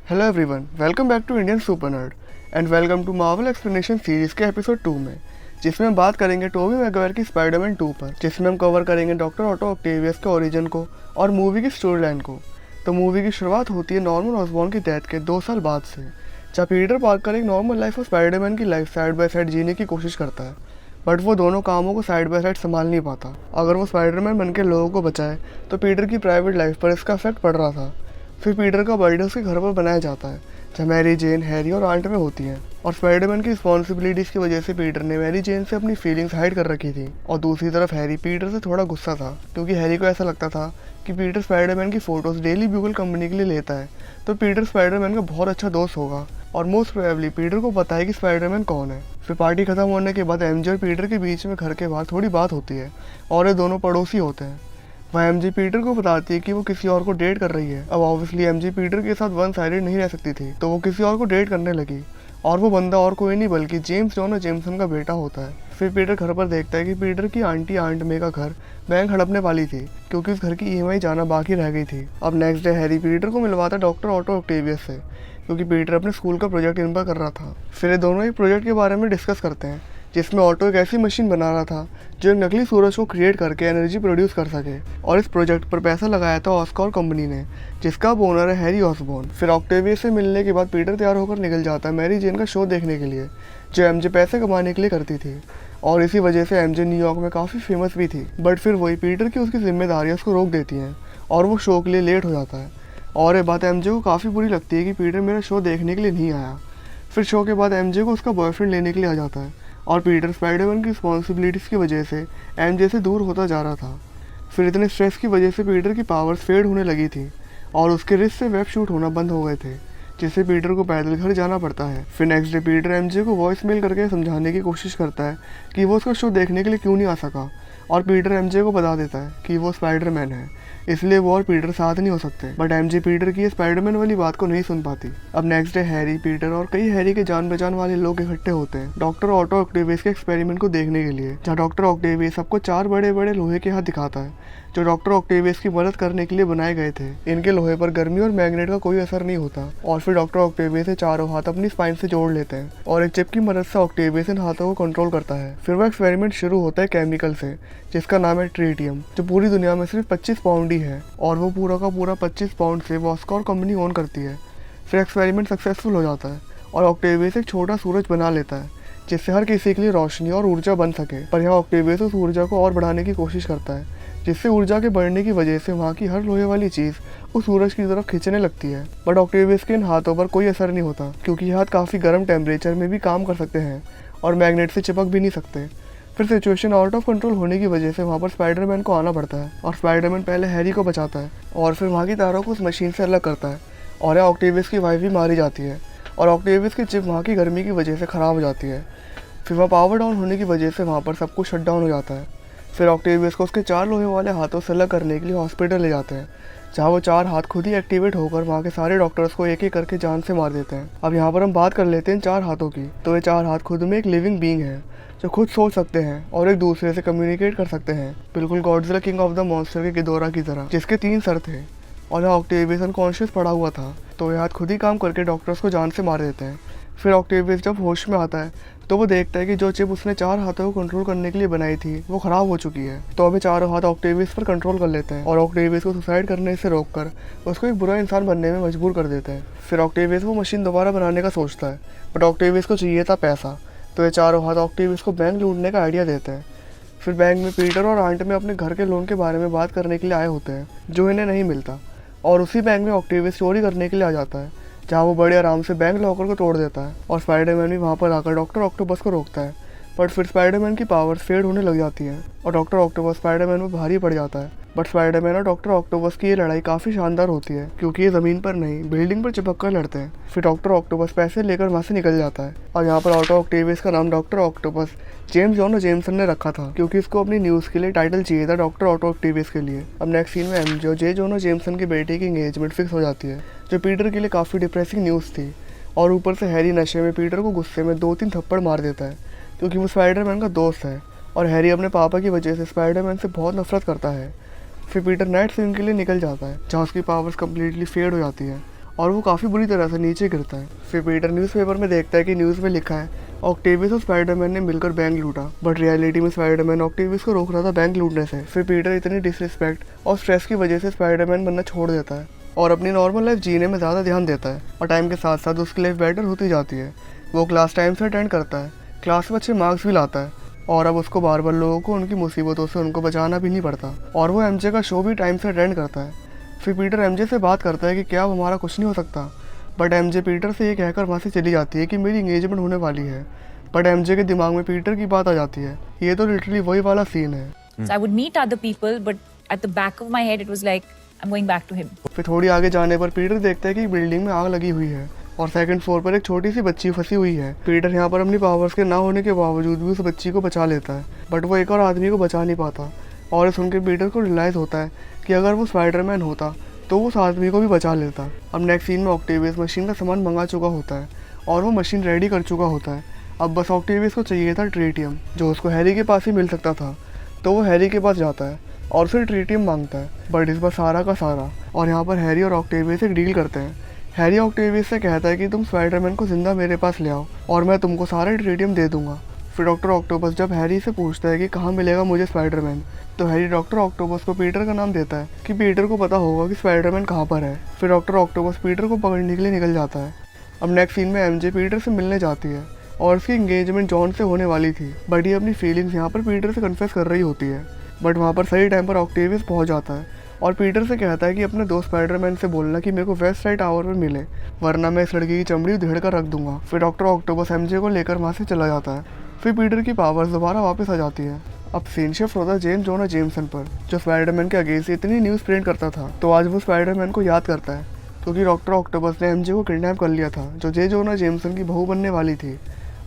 Hello everyone, welcome back to Indian super nerd and welcome to Marvel explanation series के episode 2 में, जिसमें हम बात करेंगे टोबी मैगवायर की स्पाइडरमैन 2 पर, जिसमें हम कवर करेंगे डॉक्टर ऑटो ऑक्टेवियस के ओरिजिन को और मूवी की स्टोरी लाइन को। तो मूवी की शुरुआत होती है नॉर्मन ऑसबॉर्न की डेथ के 2 साल बाद से, जहाँ पीटर पार्कर एक नॉर्मल लाइफ और स्पाइडरमैन की लाइफ साइड बाय साइड जीने की कोशिश करता है, बट वो दोनों कामों को साइड बाय साइड संभाल नहीं पाता। अगर वो स्पाइडरमैन बनकर लोगों को बचाए तो पीटर की प्राइवेट लाइफ पर इसका इफेक्ट पड़ रहा था। फिर पीटर का बर्थडे उसके घर पर बनाया जाता है, जहाँ मैरी जेन, हैरी और आंट में होती हैं, और स्पाइडरमैन की रिस्पॉन्सिबिलिटीज़ की वजह से पीटर ने मैरी जेन से अपनी फीलिंग्स हाइड कर रखी थी। और दूसरी तरफ हैरी पीटर से थोड़ा गुस्सा था, क्योंकि हैरी को ऐसा लगता था कि पीटर स्पाइडरमैन की फ़ोटोज़ डेली ब्यूगल कंपनी के लिए लेता है, तो पीटर स्पाइडरमैन का बहुत अच्छा दोस्त होगा और मोस्ट प्रोबेबली पीटर को पता है कि स्पाइडरमैन कौन है। फिर पार्टी खत्म होने के बाद एमजे और पीटर के बीच में घर के बाहर थोड़ी बात होती है और ये दोनों पड़ोसी होते हैं। वह एमजे पीटर को बताती है कि वो किसी और को डेट कर रही है। अब ऑब्वियसली एमजे पीटर के साथ वन साइडेड नहीं रह सकती थी, तो वो किसी और को डेट करने लगी, और वो बंदा और कोई नहीं बल्कि जेम्स जॉन जेमसन का बेटा होता है। फिर पीटर घर पर देखता है कि पीटर की आंटी आंट मे का घर बैंक हड़पने वाली थी, क्योंकि उस घर की ईएमआई जाना बाकी रह गई थी। अब नेक्स्ट डे हैरी पीटर को मिलवाता है डॉक्टर ऑटो ऑक्टेवियस से, क्योंकि पीटर अपने स्कूल का प्रोजेक्ट इन पर कर रहा था। फिर ये दोनों एक प्रोजेक्ट के बारे में डिस्कस करते हैं, जिसमें ऑटो एक ऐसी मशीन बना रहा था जो एक नकली सूरज को क्रिएट करके एनर्जी प्रोड्यूस कर सके, और इस प्रोजेक्ट पर पैसा लगाया था ऑस्कॉर कंपनी ने, जिसका अब ओनर है हैरी ऑसबॉर्न। फिर ऑक्टेवियस से मिलने के बाद पीटर तैयार होकर निकल जाता है मैरी जेन का शो देखने के लिए, जो एमजे पैसे कमाने के लिए करती थी, और इसी वजह से एमजे न्यूयॉर्क में काफ़ी फेमस भी थी। बट फिर वही पीटर की उसकी जिम्मेदारियाँ उसको रोक देती हैं और वो शो के लिए लेट हो जाता है, और ये बात एमजे को काफ़ी बुरी लगती है कि पीटर मेरा शो देखने के लिए नहीं आया। फिर शो के बाद एमजे को उसका बॉयफ्रेंड लेने के लिए आ जाता है, और पीटर स्पाइडरमैन की रिस्पॉन्सिबिलिटीज़ की वजह से एमजे से दूर होता जा रहा था। फिर इतने स्ट्रेस की वजह से पीटर की पावर्स फेड होने लगी थी, और उसके रिस्ट से वेब शूट होना बंद हो गए थे, जिससे पीटर को पैदल घर जाना पड़ता है। फिर नेक्स्ट डे पीटर एमजे को वॉइस मेल करके समझाने की कोशिश करता है कि वो उसका शो देखने के लिए क्यों नहीं आ सका, और पीटर एमजे को बता देता है कि वो स्पाइडरमैन है, इसलिए वो और पीटर साथ नहीं हो सकते। बट एमजे पीटर की स्पाइडरमैन वाली बात को नहीं सुन पाती। अब नेक्स्ट डे हैरी, पीटर और कई हैरी के जान पहचान वाले लोग इकट्ठे होते हैं डॉक्टर ऑटो ऑक्टेवियस के एक्सपेरिमेंट को देखने के लिए, जहाँ डॉक्टर ऑक्टेवियस सबको 4 बड़े बड़े लोहे के हाथ दिखाता है, जो डॉक्टर ऑक्टेवियस की मदद करने के लिए बनाए गए थे। इनके लोहे पर गर्मी और मैग्नेट का कोई असर नहीं होता, और फिर डॉक्टर ऑक्टेवियस से चारों हाथ अपनी स्पाइन से जोड़ लेते हैं, और एक चिप की मदद से ऑक्टेवियस इन हाथों को कंट्रोल करता है। फिर वो एक्सपेरिमेंट शुरू होता है केमिकल से, जिसका नाम है ट्रीटियम, जो पूरी दुनिया में सिर्फ 25 पाउंड ही है, और वो पूरा का पूरा 25 पाउंड से ऑस्कॉर कंपनी ओन करती है। फिर एक्सपेरिमेंट सक्सेसफुल हो जाता है और ऑक्टेवियस एक छोटा सूरज बना लेता है, जिससे हर किसी के लिए रोशनी और ऊर्जा बन सके। पर यहाँ ऑक्टेवियस उस ऊर्जा को और बढ़ाने की कोशिश करता है, जिससे ऊर्जा के बढ़ने की वजह से वहाँ की हर लोहे वाली चीज़ उस सूरज की तरफ खींचने लगती है। बट ऑक्टेवियस के इन हाथों पर कोई असर नहीं होता, क्योंकि ये हाथ काफ़ी गर्म टेम्परेचर में भी काम कर सकते हैं और मैग्नेट से चिपक भी नहीं सकते। फिर सिचुएशन आउट ऑफ कंट्रोल होने की वजह से वहाँ पर स्पाइडरमैन को आना पड़ता है, और स्पाइडरमैन पहले हैरी को बचाता है और फिर वहाँ की तारों को उस मशीन से अलग करता है, और यहाँ ऑक्टेवियस की वाइफ भी मारी जाती है, और ऑक्टेवियस की चिप वहाँ की गर्मी की वजह से ख़राब हो जाती है। फिर वहाँ पावर डाउन होने की वजह से वहाँ पर सब कुछ शट डाउन हो जाता है। फिर ऑक्टेवियस को उसके 4 लोहे वाले हाथों से अलग करने के लिए हॉस्पिटल ले जाते हैं, जहाँ वो 4 हाथ खुद ही एक्टिवेट होकर वहाँ के सारे डॉक्टर्स को एक एक करके जान से मार देते हैं। अब यहाँ पर हम बात कर लेते हैं 4 हाथों की। तो ये 4 हाथ खुद में एक लिविंग बीइंग है, जो खुद सोच सकते हैं और एक दूसरे से कम्युनिकेट कर सकते हैं, बिल्कुल Godzilla king of the monster के गिदोरा की तरह, जिसके 3 सर थे, और यहाँ ऑक्टेवियस अनकॉन्शियस पड़ा हुआ था, तो ये हाथ खुद ही काम करके डॉक्टर्स को जान से मार देते हैं। फिर ऑक्टेवियस जब होश में आता है तो वो देखता है कि जो चिप उसने 4 हाथों को कंट्रोल करने के लिए बनाई थी वो ख़राब हो चुकी है। तो अभी 4 हाथ ऑक्टेवियस पर कंट्रोल कर लेते हैं और ऑक्टेवियस को सुसाइड करने से रोककर उसको एक बुरा इंसान बनने में मजबूर कर देते हैं। फिर ऑक्टेवियस वो मशीन दोबारा बनाने का सोचता है, बट ऑक्टेवियस को चाहिए था पैसा, तो ये 4 हाथ ऑक्टेवियस को बैंक लूटने का आइडिया देते हैं। फिर बैंक में पीटर और आंट में अपने घर के लोन के बारे में बात करने के लिए आए होते हैं, जो इन्हें नहीं मिलता, और उसी बैंक में ऑक्टेवियस चोरी करने के लिए आ जाता है, जहाँ वो बड़े आराम से बैंक लॉकर को तोड़ देता है, और स्पाइडरमैन भी वहाँ पर आकर डॉक्टर ऑक्टोपस को रोकता है। बट फिर स्पाइडरमैन की पावर्स फेड होने लग जाती हैं और डॉक्टर ऑक्टोपस स्पाइडरमैन में भारी पड़ जाता है। बट स्पाइडरमैन और डॉक्टर ऑक्टोपस की ये लड़ाई काफ़ी शानदार होती है, क्योंकि ये ज़मीन पर नहीं बिल्डिंग पर चिपक कर लड़ते हैं। फिर डॉक्टर ऑक्टोपस पैसे लेकर वहाँ से निकल जाता है, और यहाँ पर ऑटो ऑक्टेवियस का नाम doctor octopus James John Jameson ने रखा था, क्योंकि इसको अपनी न्यूज़ के लिए टाइटल चाहिए था डॉक्टर ऑटो ऑक्टेवियस के लिए। अब नेक्स्ट सीन में एमजे और जे जॉन जेमसन के बेटे की एंगेजमेंट फिक्स हो जाती है, जो पीटर के लिए काफ़ी डिप्रेसिंग न्यूज़ थी। और ऊपर से हैरी नशे में पीटर को गुस्से में 2-3 थप्पड़ मार देता है, क्योंकि वो स्पाइडरमैन का दोस्त है, और हैरी अपने पापा की वजह से स्पाइडरमैन से बहुत नफरत करता है। फिर पीटर नाइट स्विंग के लिए निकल जाता है, जहाँ उसकी पावर्स कम्प्लीटली फेड हो जाती है, और वो काफ़ी बुरी तरह से नीचे गिरता है। फिर पीटर न्यूज़पेपर में देखता है कि न्यूज़ में लिखा है ऑक्टेवियस और स्पाइडरमैन ने मिलकर बैंक लूटा, बट रियलिटी में स्पाइडरमैन ऑक्टेवियस को रोक रहा था बैंक लूटने से। फिर पीटर इतनी डिसरिस्पेक्ट और स्ट्रेस की वजह से स्पाइडरमैन बनना छोड़ देता है और अपनी नॉर्मल लाइफ जीने में ज़्यादा ध्यान देता है, और टाइम के साथ साथ उसकी लाइफ बेटर होती जाती है। वो क्लास टाइम से अटेंड करता है, क्लास में अच्छे मार्क्स भी लाता है, और अब उसको बार बार लोगों को उनकी मुसीबतों से उनको बचाना भी नहीं पड़ता, और वो एमजे का शो भी टाइम से अटेंड करता है। फिर पीटर एमजे से बात करता है कि क्या अब हमारा कुछ नहीं हो सकता, बट एमजे पीटर से ये कहकर वहाँ से चली जाती है कि मेरी इंगेजमेंट होने वाली है। बट एमजे के दिमाग में पीटर की बात आ जाती है। ये तो लिटरली वही वाला सीन है। So I would meet other people, but at the back of my head it was like I'm going back to him. फिर थोड़ी आगे जाने पर पीटर देखता है कि बिल्डिंग में आग लगी हुई है और सेकंड फ्लोर पर एक छोटी सी बच्ची फंसी हुई है। पीटर यहाँ पर अपनी पावर्स के ना होने के बावजूद भी उस बच्ची को बचा लेता है, बट वो एक और आदमी को बचा नहीं पाता, और सुन के पीटर को रियलाइज़ होता है कि अगर वो स्पाइडरमैन होता तो उस आदमी को भी बचा लेता। अब नेक्स्ट सीन में ऑक्टेवियस मशीन का सामान मंगा चुका होता है और वो मशीन रेडी कर चुका होता है। अब बस ऑक्टेवियस को चाहिए था ट्रीटियम, जो उसको हैरी के पास ही मिल सकता था, तो वो हैरी के पास जाता है और फिर ट्रीटियम मांगता है, बट इस बार सारा का सारा। और यहाँ पर हैरी और ऑक्टेवियस एक डील करते हैं। हैरी ऑक्टेवियस से कहता है कि तुम स्पाइडरमैन को जिंदा मेरे पास ले आओ और मैं तुमको सारा ट्रीटियम दे दूंगा। फिर डॉक्टर ऑक्टोपस जब हैरी से पूछता है कि कहाँ मिलेगा मुझे स्पाइडरमैन, तो हैरी डॉक्टर ऑक्टोपस को पीटर का नाम देता है कि पीटर को पता होगा कि स्पाइडरमैन कहाँ पर है। फिर डॉक्टर ऑक्टोपस पीटर को पकड़ने के लिए निकल जाता है। अब नेक्स्ट सीन में एमजे पीटर से मिलने जाती है और उसकी इंगेजमेंट जॉन से होने वाली थी, बट ये अपनी फीलिंग्स यहाँ पर पीटर से कन्फेस कर रही होती है। बट वहाँ पर सही टाइम पर ऑक्टेवियस पहुँच जाता है और पीटर से कहता है कि अपने दोस्त स्पाइडरमैन से बोलना कि मेरे को वेस्ट साइड टावर पर मिले, वरना मैं इस लड़की की चमड़ी उधेड़ कर रख दूंगा। फिर डॉक्टर ऑक्टोपस एमजे को लेकर वहाँ से चला जाता है। फिर पीटर की पावर्स दोबारा वापस आ जाती है। अब सीन शिफ्ट होता है जेम्स जोना जेमसन पर, जो स्पाइडरमैन के अगेंस्ट इतनी न्यूज़ प्रिंट करता था, तो आज वो स्पाइडरमैन को याद करता है क्योंकि डॉक्टर ऑक्टोपस ने एमजे को किडनैप कर लिया था, जो जे जोना जेमसन की बहू बनने वाली थी,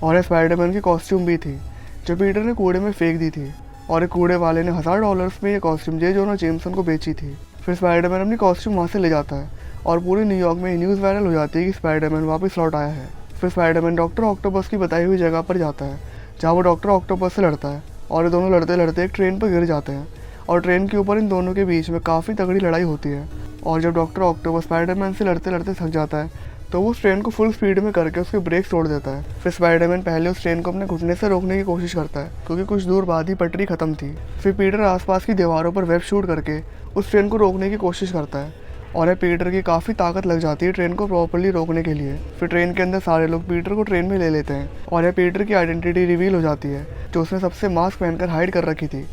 और स्पाइडरमैन की कॉस्ट्यूम भी थी जो पीटर ने कूड़े में फेंक दी थी, और एक कूड़े वाले ने $1000 में ये कॉस्ट्यूम जे जोना जेमसन को बेची थी। फिर स्पाइडरमैन अपनी कॉस्ट्यूम वहाँ से ले जाता है और पूरे न्यूयॉर्क में न्यूज़ वायरल हो जाती है कि स्पाइडरमैन वापस लौट आया है। फिर स्पाइडरमैन डॉक्टर ऑक्टोपस की बताई हुई जगह पर जाता है जहाँ वो डॉक्टर ऑक्टोपस से लड़ता है, और ये दोनों लड़ते लड़ते एक ट्रेन पर गिर जाते हैं और ट्रेन के ऊपर इन दोनों के बीच में काफ़ी तगड़ी लड़ाई होती है। और जब डॉक्टर ऑक्टोपस स्पाइडरमैन से लड़ते लड़ते थक जाता है तो वो उस ट्रेन को फुल स्पीड में करके उसके ब्रेक तोड़ देता है। फिर स्पाइडरमैन पहले उस ट्रेन को अपने घुटने से रोकने की कोशिश करता है क्योंकि कुछ दूर बाद ही पटरी खत्म थी। फिर पीटर आसपास की दीवारों पर वेब शूट करके उस ट्रेन को रोकने की कोशिश करता है, और पीटर की काफ़ी ताकत लग जाती है ट्रेन को प्रॉपर्ली रोकने के लिए। फिर ट्रेन के अंदर सारे लोग पीटर को ट्रेन में ले लेते हैं और पीटर की आइडेंटिटी रिवील हो जाती है, जो उसने सबसे मास्क पहनकर हाइड कर रखी थी।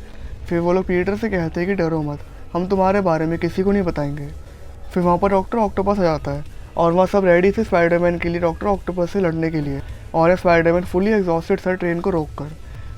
फिर वो लोग पीटर से कहते हैं कि डरो मत, हम तुम्हारे बारे में किसी को नहीं बताएंगे। फिर वहाँ पर डॉक्टर ऑक्टोपस आ जाता है और वहाँ सब रेडी थे स्पाइडरमैन के लिए डॉक्टर ऑक्टोपस से लड़ने के लिए, और स्पाइडरमैन फुली एग्जॉस्टेड था ट्रेन को रोककर,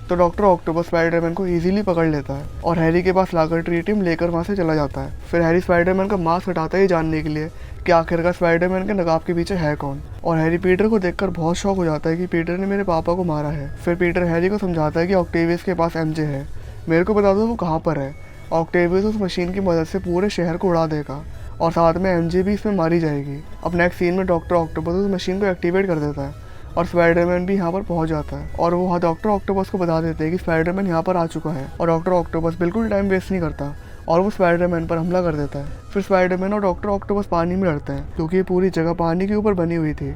तो डॉक्टर ऑक्टोपस स्पाइडरमैन को इजीली पकड़ लेता है और हैरी के पास लाकर ट्रीटियम लेकर वहाँ से चला जाता है। फिर हैरी स्पाइडरमैन का मास्क हटाता है जानने के लिए कि आखिरकार स्पाइडरमैन के नकाब के पीछे है कौन, और हैरी पीटर को देखकर बहुत शौक हो जाता है कि पीटर ने मेरे पापा को मारा है। फिर पीटर हैरी को समझाता है कि ऑक्टेवियस के पास एमजे है, मेरे को बता दो वो कहाँ पर है। ऑक्टेवियस उस मशीन की मदद से पूरे शहर को उड़ा देगा और साथ में एमजे भी इसमें मारी जाएगी। अब नेक्स्ट सीन में डॉक्टर ऑक्टोपस उस मशीन को एक्टिवेट कर देता है और स्पाइडरमैन भी यहाँ पर पहुँच जाता है, और वो वहाँ डॉक्टर ऑक्टोपस को बता देते हैं कि स्पाइडरमैन यहाँ पर आ चुका है। और डॉक्टर ऑक्टोपस बिल्कुल टाइम वेस्ट नहीं करता और वो स्पाइडरमैन पर हमला कर देता है। फिर स्पाइडरमैन और डॉक्टर ऑक्टोपस पानी में लड़ते हैं क्योंकि ये पूरी जगह पानी के ऊपर बनी हुई थी।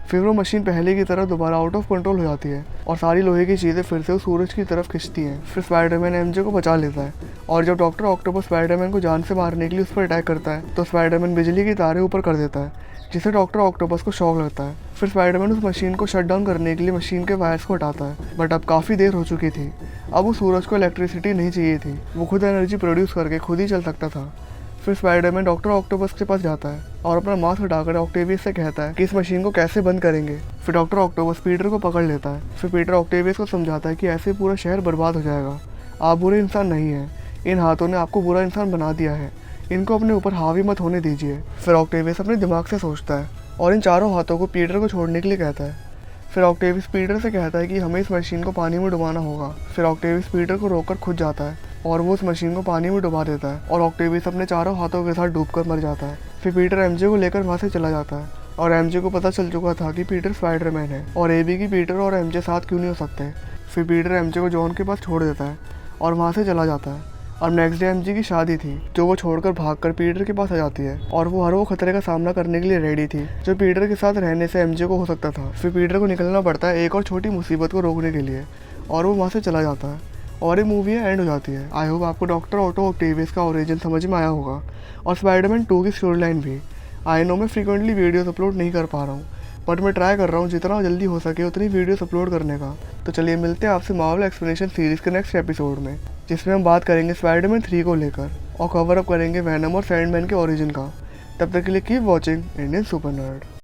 फिर वो मशीन पहले की तरह दोबारा आउट ऑफ कंट्रोल हो जाती है और सारी लोहे की चीज़ें फिर से उस सूरज की तरफ खिंचती हैं। फिर स्पाइडरमैन एमजे को बचा लेता है, और जब डॉक्टर ऑक्टोपस स्पाइडरमैन को जान से मारने के लिए उस पर अटैक करता है तो स्पाइडरमैन बिजली की तारें ऊपर कर देता है, जिससे डॉक्टर ऑक्टोपस को शॉक लगता है। फिर स्पाइडरमैन उस मशीन को शट डाउन करने के लिए मशीन के वायर्स को हटाता है, बट अब काफ़ी देर हो चुकी थी। अब उस सूरज को इलेक्ट्रिसिटी नहीं चाहिए थी, वो खुद एनर्जी प्रोड्यूस करके खुद ही चल सकता था। फिर स्पाइडरमैन डॉक्टर ऑक्टोपस के पास जाता है और अपना मास्क हटाकर ऑक्टेवियस से कहता है कि इस मशीन को कैसे बंद करेंगे। फिर डॉक्टर ऑक्टोपस पीटर को पकड़ लेता है। फिर पीटर ऑक्टेवियस को समझाता है कि ऐसे पूरा शहर बर्बाद हो जाएगा, आप बुरे इंसान नहीं हैं, इन हाथों ने आपको बुरा इंसान बना दिया है, इनको अपने ऊपर हावी मत होने दीजिए। फिर ऑक्टेवियस अपने दिमाग से सोचता है और इन चारों हाथों को पीटर को छोड़ने के लिए कहता है। फिर ऑक्टेवियस पीटर से कहता है कि हमें इस मशीन को पानी में डुबाना होगा। फिर ऑक्टेवियस पीटर को रोककर खुद जाता है और वो उस मशीन को पानी में डुबा देता है और ऑक्टेवियस अपने चारों हाथों के साथ डूबकर मर जाता है। फिर पीटर एमजे को लेकर वहाँ से चला जाता है और एमजे को पता चल चुका था कि पीटर स्पाइडरमैन है और एबी की पीटर और एमजे साथ क्यों नहीं हो सकते। फिर पीटर एमजे को जॉन के पास छोड़ देता है और वहाँ से चला जाता है और नेक्स्ट डे एमजे की शादी थी, जो वो छोड़कर भागकर पीटर के पास आ जाती है और वो हर वो खतरे का सामना करने के लिए रेडी थी जो पीटर के साथ रहने से एमजे को हो सकता था। फिर पीटर को निकलना पड़ता है एक और छोटी मुसीबत को रोकने के लिए और वो वहाँ से चला जाता है और ये मूवी एंड हो जाती है। आई होप आपको डॉक्टर ऑटो ऑक्टेवियस का ओरिजिन समझ में आया होगा और स्पाइडरमैन 2 की स्टोरी लाइन भी। आई नो मैं फ्रीक्वेंटली वीडियोस अपलोड नहीं कर पा रहा हूँ, बट मैं ट्राई कर रहा हूँ जितना जल्दी हो सके उतनी वीडियोस अपलोड करने का। तो चलिए मिलते हैं आपसे मार्वल एक्सप्लेनेशन सीरीज़ के नेक्स्ट एपिसोड में, जिसमें हम बात करेंगे स्पाइडरमैन 3 को लेकर और कवर अप करेंगे वैनम और सैंडमैन के ओरिजिन का। तब तक के लिए keep watching Indian super nerd.